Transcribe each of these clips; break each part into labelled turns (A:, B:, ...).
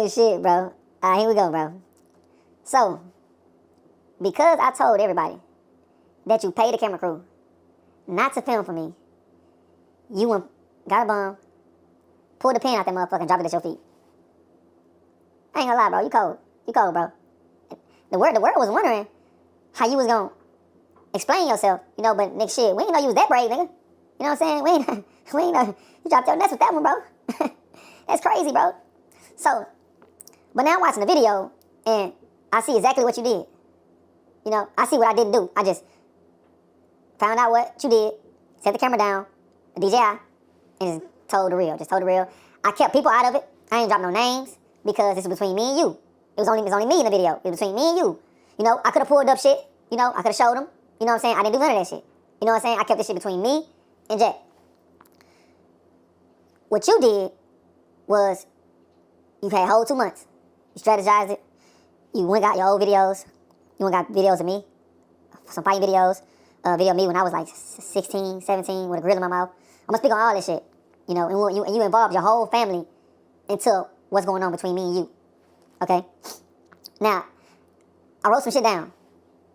A: Oh, shit, bro. Alright, here we go, bro. So, because I told everybody that you paid the camera crew not to film for me, you went, got a bum, pulled the pen out that motherfucker and dropped it at your feet. I ain't gonna lie, bro. You cold. You cold, bro. The world was wondering how you was gonna explain yourself, you know, but nigga, shit, we ain't know you was that brave, nigga. You know what I'm saying? We ain't know. You dropped your nuts with that one, bro. That's crazy, bro. So, but now I'm watching the video, and I see exactly what you did. You know, I see what I didn't do. I just found out what you did, set the camera down, the DJI, and just told the real. Just told the real. I kept people out of it. I ain't dropped no names because this was between me and you. It was only me in the video. It was between me and you. You know, I could have pulled up shit. You know, I could have showed them. You know what I'm saying? I didn't do none of that shit. You know what I'm saying? I kept this shit between me and Jack. What you did was you had a whole 2 months. You strategized it. You went and got your old videos. You went and got videos of me. Some fighting videos. A video of me when I was like 16, 17 with a grill in my mouth. I'm going to speak on all this shit. You know, and you involved your whole family into what's going on between me and you. Okay? Now, I wrote some shit down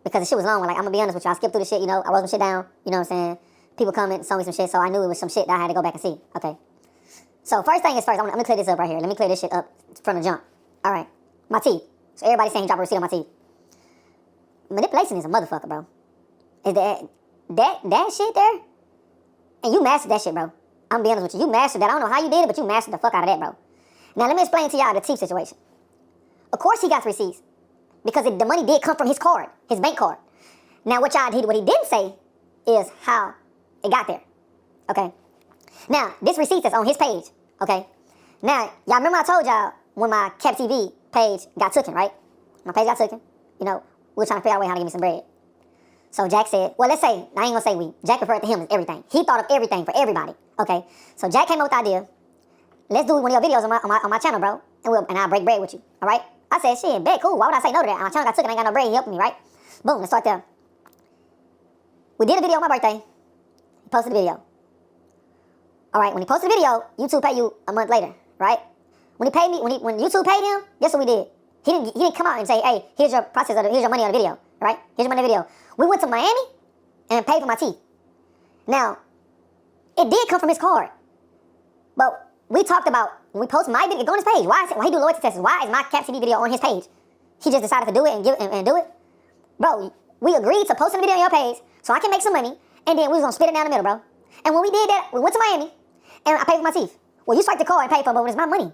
A: because the shit was long. Like, I'm going to be honest with you. I skipped through the shit, you know. I wrote some shit down. You know what I'm saying? People comment, told me some shit, so I knew it was some shit that I had to go back and see. Okay? So, first thing is first. I'm going to clear this up right here. Let me clear this shit up from the jump. All right. My teeth. So, everybody's saying he dropped a receipt on my teeth. Manipulation is a motherfucker, bro. Is that shit there? And you mastered that shit, bro. I'm gonna be honest with you. You mastered that. I don't know how you did it, but you mastered the fuck out of that, bro. Now, let me explain to y'all the teeth situation. Of course he got the receipts. Because the money did come from his card, his bank card. Now, what he didn't say is how it got there. Okay? Now, this receipt is on his page. Okay? Now, y'all remember I told y'all when my JackTV page got taken, right? My page got taken. You know, we were trying to figure out a way how to give me some bread. So Jack said, well, let's say, I ain't gonna say we. Jack referred to him as everything. He thought of everything for everybody. Okay? So Jack came up with the idea. Let's do one of your videos on my channel, bro. And I'll break bread with you. All right? I said, shit, bet, cool. Why would I say no to that? My channel got taken. I ain't got no bread. He helping me, right? Boom, let's start there. We did a video on my birthday. He posted the video. All right, when he posted the video, YouTube paid you a month later, right? When he paid me, when YouTube paid him, guess what we did? He didn't come out and say, hey, here's your here's your money on the video, right? Here's your money on the video. We went to Miami and paid for my teeth. Now, it did come from his card. But we talked about, when we post my video, go on his page. Why he do loyalty tests? Why is my JackTV video on his page? He just decided to do it and do it? Bro, we agreed to post a video on your page so I can make some money, and then we was gonna split it down the middle, bro. And when we did that, we went to Miami, and I paid for my teeth. Well, you swiped the card and paid for it, but it's my money.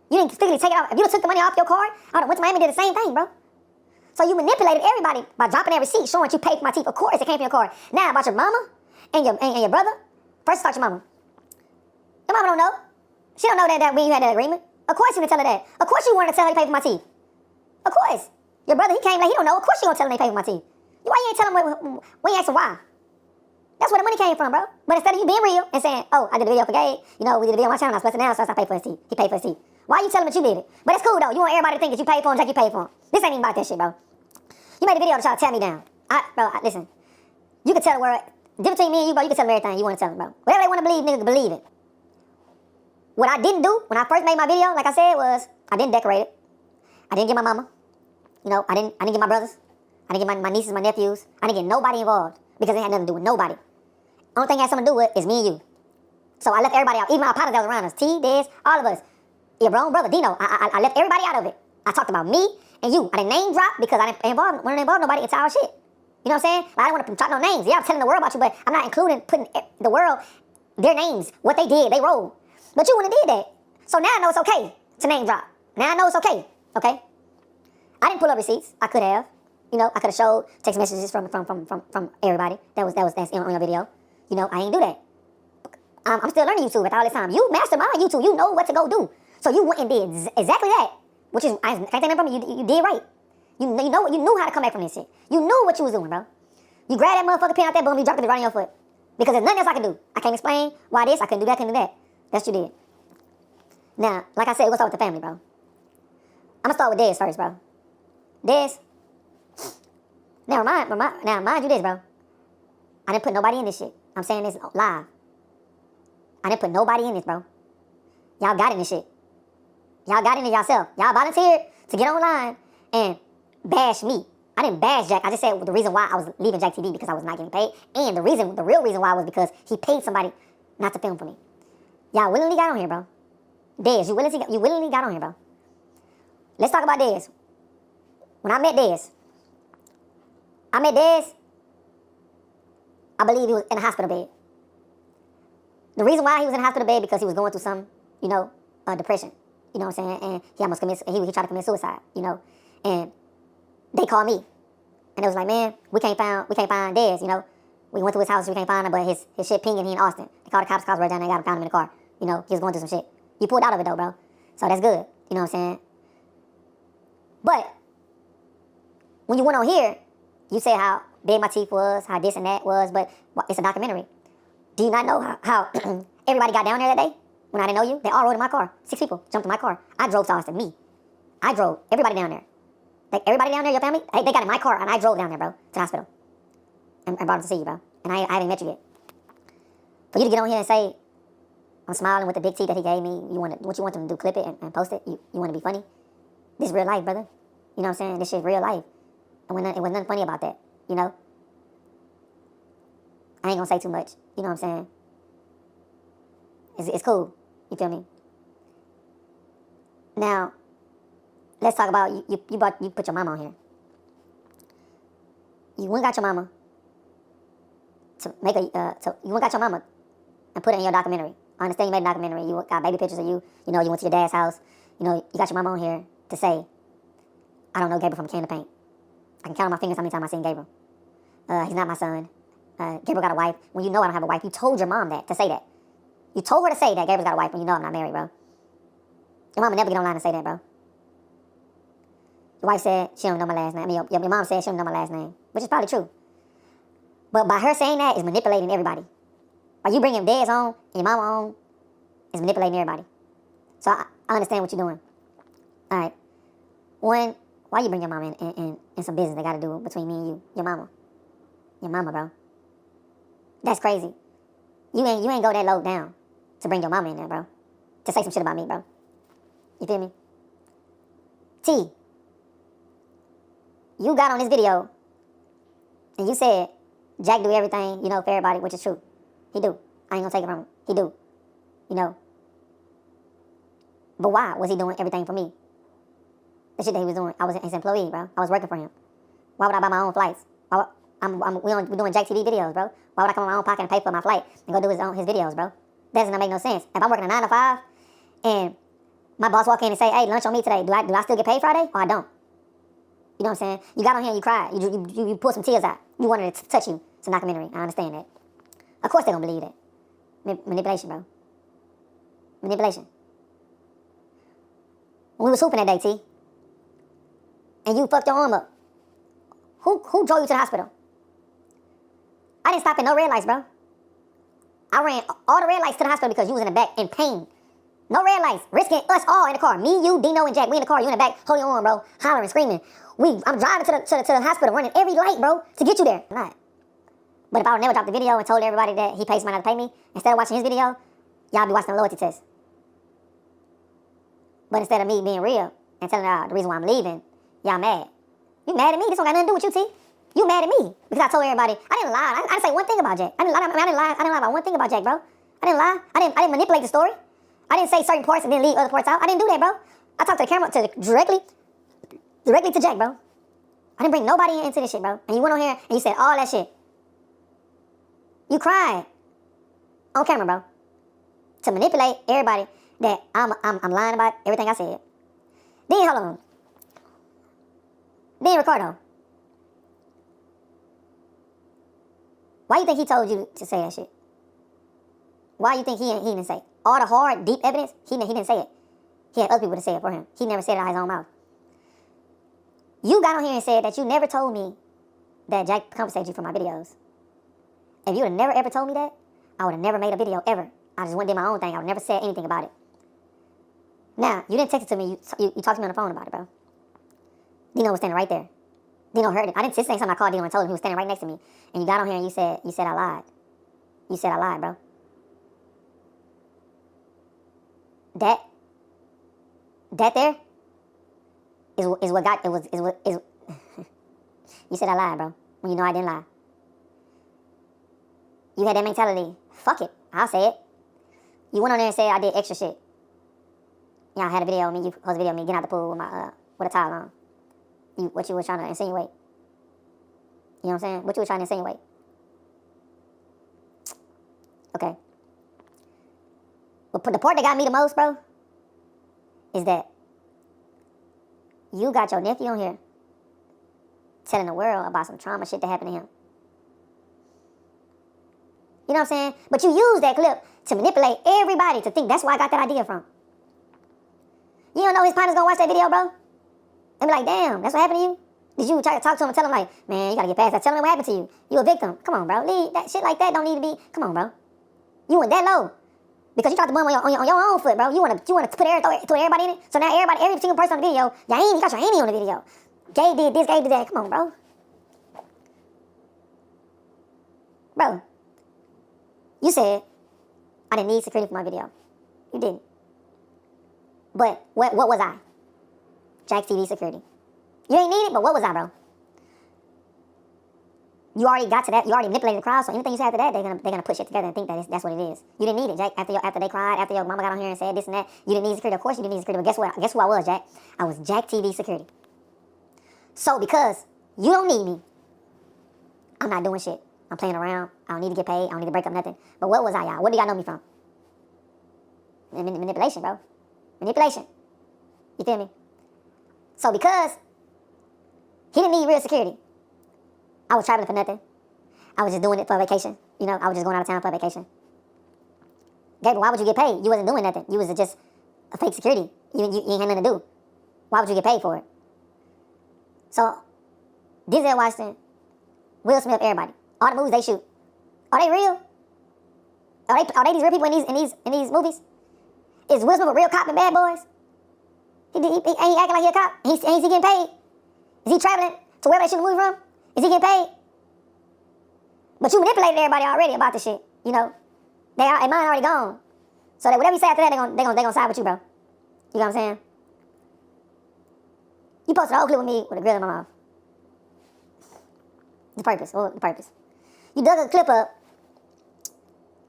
A: You didn't physically take it out. If you took the money off your card, I went to Miami and did the same thing, bro. So you manipulated everybody by dropping that receipt, showing you paid for my teeth. Of course, it came from your card. Now, about your mama and your brother, first start your mama. Your mama don't know. She don't know that when you had that agreement. Of course you didn't tell her that. Of course you wanted to tell her he paid for my teeth. Of course. Your brother, he came late, he don't know. Of course you gonna tell him he paid for my teeth. Why you ain't telling him, when you ask him why? That's where the money came from, bro. But instead of you being real and saying, oh, I did a video for Gabe, you know, we did a video on my channel, I was busting down, so I paid for his teeth. He paid for his teeth. Why you telling him that you did it? But it's cool, though. You want everybody to think that you paid for him, Jack, you paid for him. This ain't even about that shit, bro. You made a video to try to tear me down. Listen. You can tell the world, difference between me and you, bro, you can tell them everything you want to tell them, bro. Whatever they want to believe, niggas can believe it. What I didn't do when I first made my video, like I said, was I didn't decorate it. I didn't get my mama. You know, I didn't get my brothers. I didn't get my nieces, my nephews. I didn't get nobody involved because it had nothing to do with nobody. Only thing it had something to do with is me and you. So I left everybody out, even my partners that was around us. T, Des, all of us. Your own brother, Dino. I left everybody out of it. I talked about me and you. I didn't name drop because I didn't involve nobody into our shit. You know what I'm saying? Like, I don't want to drop no names. Yeah, I'm telling the world about you, but I'm not putting the world, their names, what they did, they rolled. But you wouldn't have did that. So now I know it's okay to name drop. Now I know it's okay. Okay? I didn't pull up receipts. I could have. You know, I could have showed text messages from everybody. That's on your video. You know, I ain't do that. I'm still learning YouTube after all this time. You mastermind YouTube. You know what to go do. So you went and did exactly that. Which is, I can't take that from you. You did right. You knew how to come back from this shit. You knew what you was doing, bro. You grabbed that motherfucking pin out that boom, you dropped it right on your foot. Because there's nothing else I can do. I can't explain why this, I couldn't do that, I couldn't do that. That's what you did. Now, like I said, we'll start with the family, bro. I'm gonna start with Des first, bro. Des. Now, mind you this, bro. I didn't put nobody in this shit. I'm saying this live. I didn't put nobody in this, bro. Y'all got in this shit. Y'all got into yourself. Y'all volunteered to get online and bash me. I didn't bash Jack. I just said the reason why I was leaving JackTV because I was not getting paid. And the real reason why was because he paid somebody not to film for me. Y'all willingly got on here, bro. Dez, you willingly got on here, bro. Let's talk about Dez. When I met Dez, I believe he was in a hospital bed. The reason why he was in a hospital bed because he was going through some, depression. You know what I'm saying? And he almost he tried to commit suicide, And they called me. And it was like, man, we can't find Dez, We went to his house, we can't find him, but his shit pinging, he in Austin. They called the cops right down there, got him, found him in the car. He was going through some shit. You pulled out of it though, bro. So that's good. You know what I'm saying? But when you went on here, you said how big my teeth was, how this and that was, but it's a documentary. Do you not know how everybody got down there that day when I didn't know you? They all rode in my car. 6 people jumped in my car. I drove to Austin, me. I drove everybody down there. Like everybody down there, your family, they got in my car and I drove down there, bro, to the hospital. And brought them to see you, bro. And I haven't met you yet. For you to get on here and say, I'm smiling with the big teeth that he gave me, what you want them to do, clip it and post it? You want to be funny? This is real life, brother. You know what I'm saying? This shit real life. And it was nothing funny about that, I ain't gonna say too much, you know what I'm saying? It's cool, you feel me? Now, let's talk about, you put your mama on here. You went and got your mama you went and got your mama and put it in your documentary. I understand you made a documentary, you got baby pictures of you, you went to your dad's house, you got your mama on here to say, I don't know Gabriel from a can of paint. I can count on my fingers how many times I've seen Gabriel. He's not my son. Gabriel got a wife. When you know I don't have a wife, you told your mom that, to say that. You told her to say that Gabriel's got a wife when you know I'm not married, bro. Your mama never get online and say that, bro. Your wife said she don't know my last name. I mean, your mom said she don't know my last name, which is probably true. But by her saying that, is manipulating everybody. By you bringing Dez on and your mama on, is manipulating everybody. So I understand what you're doing. All right. Why you bring your mama in some business that got to do between me and you? Your mama. Your mama, bro. That's crazy. You ain't go that low down to bring your mama in there, bro. To say some shit about me, bro. You feel me? T, you got on this video and you said Jack do everything, for everybody, which is true. He do. I ain't gonna take it from him. He do. But why was he doing everything for me? The shit that he was doing, I was his employee, bro. I was working for him. Why would I buy my own flights? We're doing JackTV videos, bro. Why would I come out of my own pocket and pay for my flight and go do his videos, bro? That doesn't make no sense. If I'm working a 9 to 5 and my boss walk in and say, hey, lunch on me today, do I still get paid Friday or I don't? You know what I'm saying? You got on here and you cried. You pulled some tears out. You wanted it to touch you. It's a documentary. I understand that. Of course they don't believe that. Manipulation, bro. Manipulation. When we was hooping that day, T, and you fucked your arm up, who drove you to the hospital? I didn't stop at no red lights, bro. I ran all the red lights to the hospital because you was in the back in pain. No red lights, risking us all in the car. Me, you, Dino, and Jack. We in the car. You in the back, holding your arm, bro, hollering, screaming. I'm driving to the hospital, running every light, bro, to get you there. I'm not. But if I would never dropped the video and told everybody that he pays somebody to pay me, instead of watching his video, y'all be watching the loyalty test. But instead of me being real and telling y'all the reason why I'm leaving, y'all mad. You mad at me? This don't got nothing to do with you, T. You mad at me because I told everybody. I didn't lie. I didn't say one thing about Jack. I didn't lie about one thing about Jack, bro. I didn't lie. I didn't manipulate the story. I didn't say certain parts and then leave other parts out. I didn't do that, bro. I talked to the camera directly to Jack, bro. I didn't bring nobody into this shit, bro. And you went on here and you said all that shit. You cried on camera, bro, to manipulate everybody that I'm lying about everything I said. Then hold on. Then Ricardo. Why you think he told you to say that shit? Why you think he didn't say it? All the hard, deep evidence, he didn't say it. He had other people to say it for him. He never said it out of his own mouth. You got on here and said that you never told me that Jack compensated you for my videos. If you would have never ever told me that, I would have never made a video ever. I just went and did my own thing. I would have never said anything about it. Now, you didn't text it to me. You talked to me on the phone about it, bro. Dino was standing right there. Dino heard it. I didn't say something. I called Dino and told him he was standing right next to me. And you got on here and you said I lied. You said I lied, bro. That there is what got, it was, is what, is, you said I lied, bro, when you know I didn't lie. You had that mentality, fuck it, I'll say it. You went on there and said I did extra shit. Y'all had a video of me, you posted a video of me getting out the pool with my, with a towel on. What you was trying to insinuate. You know what I'm saying? What you was trying to insinuate. Okay. But the part that got me the most, bro, is that you got your nephew on here telling the world about some trauma shit that happened to him. You know what I'm saying? But you use that clip to manipulate everybody to think that's where I got that idea from. You don't know his partner's gonna watch that video, bro? And be like, damn, that's what happened to you? Did you try to talk to him and tell him like, man, you gotta get past that. Tell him what happened to you. You a victim. Come on, bro. Leave that shit like that don't need to be. Come on, bro. You went that low. Because you tried to bum on your own foot, bro. You wanna put everybody in it. So now every single person on the video, you got your Amy on the video. Gabe did this, Gabe did that. Come on, bro. Bro. You said I didn't need security for my video. You didn't. But what was I? JackTV security. You ain't need it, but what was I, bro? You already got to that. You already manipulated the crowd. So anything you say after that, they're gonna put shit together and think that that's what it is. You didn't need it, Jack. After they cried, after your mama got on here and said this and that, you didn't need security. Of course you didn't need security. But guess what? Guess who I was, Jack? I was JackTV security. So because you don't need me, I'm not doing shit. I'm playing around. I don't need to get paid. I don't need to break up nothing. But what was I, y'all? What do y'all know me from? Manipulation, bro. Manipulation. You feel me? So because he didn't need real security, I was traveling for nothing. I was just doing it for a vacation. You know, I was just going out of town for a vacation. Gabe, why would you get paid? You wasn't doing nothing. You was just a fake security. You ain't had nothing to do. Why would you get paid for it? So, Denzel Washington, Will Smith, everybody, all the movies they shoot, are they real? Are they these real people in these movies? Is Will Smith a real cop in Bad Boys? Ain't he acting like he a cop? Ain't he getting paid? Is he traveling to wherever they shoot the movie from? Is he getting paid? But you manipulated everybody already about this shit. You know, their mind already gone. So that whatever you say after that, they gonna side with you, bro. You know what I'm saying? You posted a whole clip with me with a grill in my mouth. The purpose. What was the purpose? You dug a clip up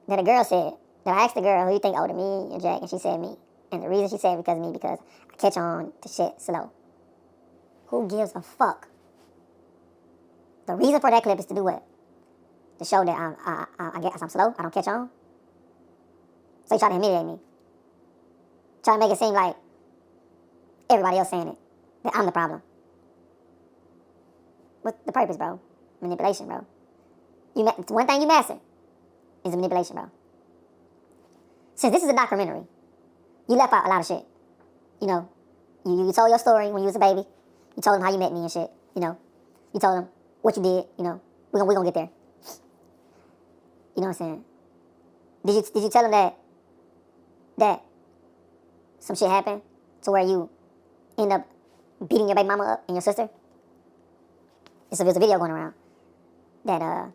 A: that a girl said. That I asked the girl, who you think older, me or Jack? And she said me. And the reason she said because of me, because I catch on to shit slow. Who gives a fuck? The reason for that clip is to do what? To show that I guess I'm slow, I don't catch on. So you try to humiliate me. Try to make it seem like everybody else saying it. That I'm the problem. What's the purpose, bro? Manipulation, bro. One thing you master is manipulation, bro. Since this is a documentary, you left out a lot of shit. You know, you told your story when you was a baby. You told them how you met me and shit, you know. You told them what you did, you know. We're gonna get there. You know what I'm saying? Did you tell them that some shit happened to where you end up beating your baby mama up and your sister? There's a video going around that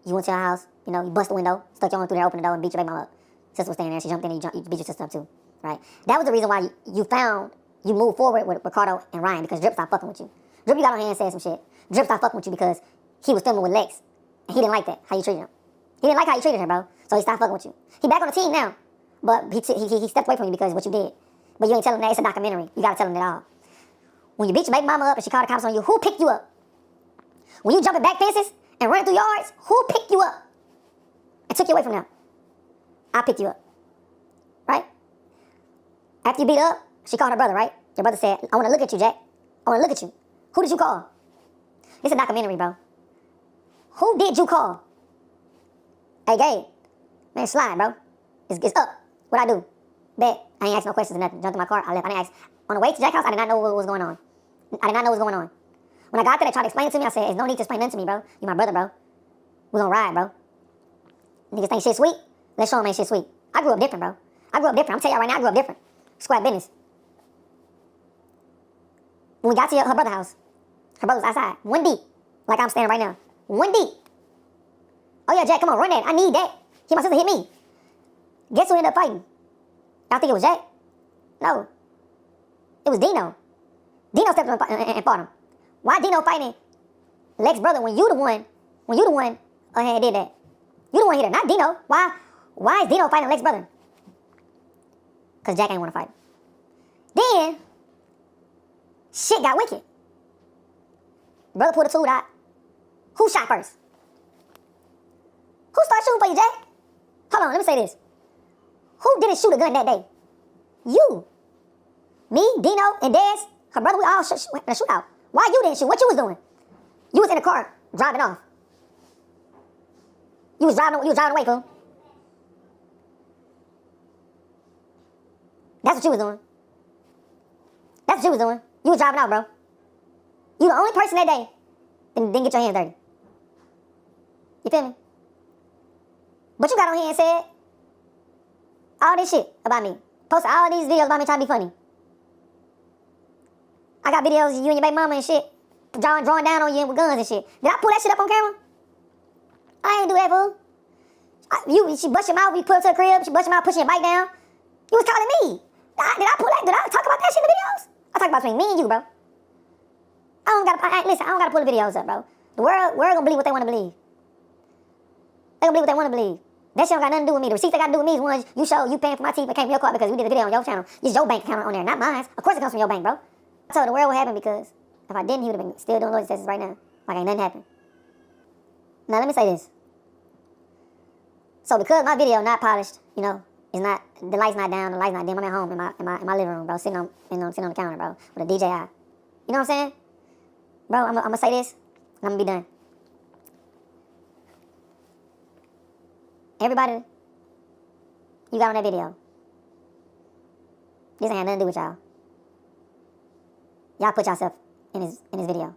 A: you went to your house, you know, you bust the window, stuck your arm through there, opened the door, and beat your baby mama up. Sister was standing there, she jumped in and you beat your sister up too, right? That was the reason why you moved forward with Ricardo and Ryan, because Drip stopped fucking with you. Drip, you got on here and said some shit. Drip stopped fucking with you because he was filming with Lex, and he didn't like that, how you treated him. He didn't like how you treated her, bro, so he stopped fucking with you. He back on the team now, but he stepped away from you because of what you did. But you ain't telling him that, it's a documentary. You gotta tell him that all. When you beat your baby mama up and she called the cops on you, who picked you up? When you jumping back fences and running through yards, who picked you up and took you away from them? I picked you up, right? After you beat her up, she called her brother, right? Your brother said, I want to look at you, Jack. I want to look at you. Who did you call? It's a documentary, bro. Who did you call? Hey, Gabe. Man, slide, bro. It's up. What I do? Bet. I ain't asked no questions or nothing. Jumped in my car. I left. I didn't ask. On the way to Jack's house, I did not know what was going on. I did not know what was going on. When I got there, they tried to explain it to me. I said, there's no need to explain nothing to me, bro. You my brother, bro. We're gonna ride, bro. Niggas think shit sweet? Let's show them ain't shit sweet. I grew up different, bro. I grew up different. I'm telling y'all right now, I grew up different. Square business. When we got to her brother's house, her brother was outside, 1 deep, like I'm standing right now. 1 deep. Oh yeah, Jack, come on, run that. I need that. My sister hit me. Guess who ended up fighting? Y'all think it was Jack? No. It was Dino. Dino stepped up and fought him. Why Dino fighting Lex's brother when you the one did that? You the one hit her, not Dino. Why is Dino fighting Lex's brother? Because Jack ain't want to fight. Then, shit got wicked. Brother pulled a tool out. Who shot first? Who started shooting for you, Jack? Hold on, let me say this. Who didn't shoot a gun that day? You. Me, Dino, and Dez, her brother, we all in a shootout. Why you didn't shoot? What you was doing? You was in the car, driving off. You was driving away, fool. That's what you was doing. That's what you was doing. You was driving out, bro. You the only person that day that didn't get your hands dirty. You feel me? But you got on here and said all this shit about me. Posted all these videos about me trying to be funny. I got videos of you and your baby mama and shit. Drawing down on you with guns and shit. Did I pull that shit up on camera? I ain't do that, fool. She bust your mouth, you put her to the crib, she bust your mouth, pushing your bike down. You was calling me. Did I pull that? Did I talk about that shit in the videos? I talk about between me and you, bro. Listen, I don't gotta pull the videos up, bro. The world gonna believe what they wanna believe. They gonna believe what they wanna believe. That shit don't got nothing to do with me. The receipts they got to do with me is ones you paying for my teeth and came from your car because we did a video on your channel. It's your bank account on there, not mine. Of course it comes from your bank, bro. I told the world what happened because if I didn't, he would have been still doing loyalty tests right now. Like ain't nothing happened. Now let me say this. So because my video not polished, you know, it's not, the light's not down, the light's not dim. I'm at home in my living room, bro, sitting on the counter, bro, with a DJI. You know what I'm saying? Bro, I'm gonna say this, and I'm gonna be done. Everybody, you got on that video. This ain't had nothing to do with y'all. Y'all put yourself in his video.